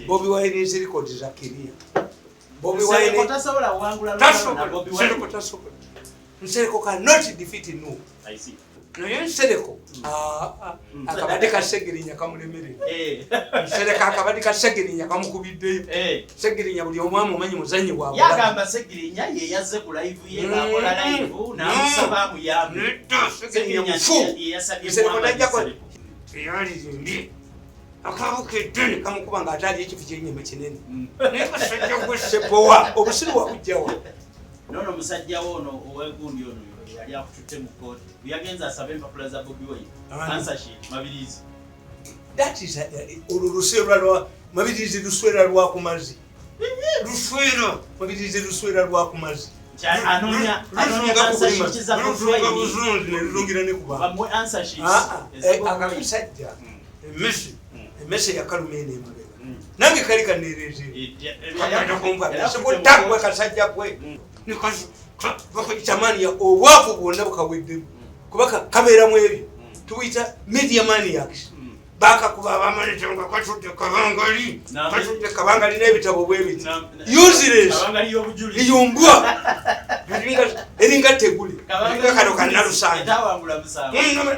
Bobi Wine is recorded za Kenya. Bobi Wine tasobola wangula Bobi Wine tasobola. Nsereko cannot defeat no. I see. No Nsereko akabadde kasegerinya kamulemerera. Nsereko akabadde kasegerinya kamukubidde. Segerinya buli omwamu omanyi muzanyi bwa. Yagamba segerinya ye yazze ku live ye bakola live namusaba muyambe. Segerinya Nsereko tajjako yali zindi. Akabukedde kamukuba nga atali ekifu kyenyeme kinene. Naye kasajja gwesepowa obusiru wakujjawa. Nono musajja wono owegundi ono yali akututte mu kooti. Yagenza asaba empapula za Bobi Wine. Answership Mabirizi. That is oluluswera lwa Mabirizi luswera lwa kumazi. Luswera Mabirizi luswera lwa kumazi. Anonya answership za Bobi Wine. Nilungira ne kuba. Bamwe answership. Akakisajja. Emesi ya kalumene mabega. Nange kali kanereze. Kagenda kumva. Siko takwe kasajja kwe. Nikazi bako itamani ya obwavu bwonna bukawedde. Kubaka kamera mwebi. Tuwita media maniacs. Baka kuba abamanite nga kwatudde kabangali. Kwatudde kabangali n'ebitabo bwebiti. Useless. Kabangali y'obujuli. Yombwa. Eringa tegule. Eringa kano kannalusanja. Tawangula musaba.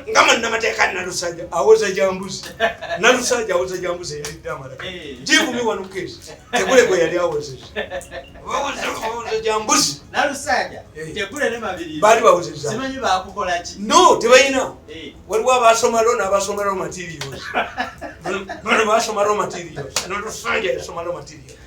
Ngama namateeka nalusanja. Awoza jambuzi. Nalusanja awoza jambuzi yali damala. Jibu mi wano kesi. Tegule gwe yali awozeza. Awoza jambuzi. Nalusanja. Tegule ne Mabirizi. Bali bawozeza. Simanyi baakukola ki? No, tebayina. Waliwo abasomalo n'abasomalo materials. Bano basoma raw materials. Nalusanja yasoma raw materials.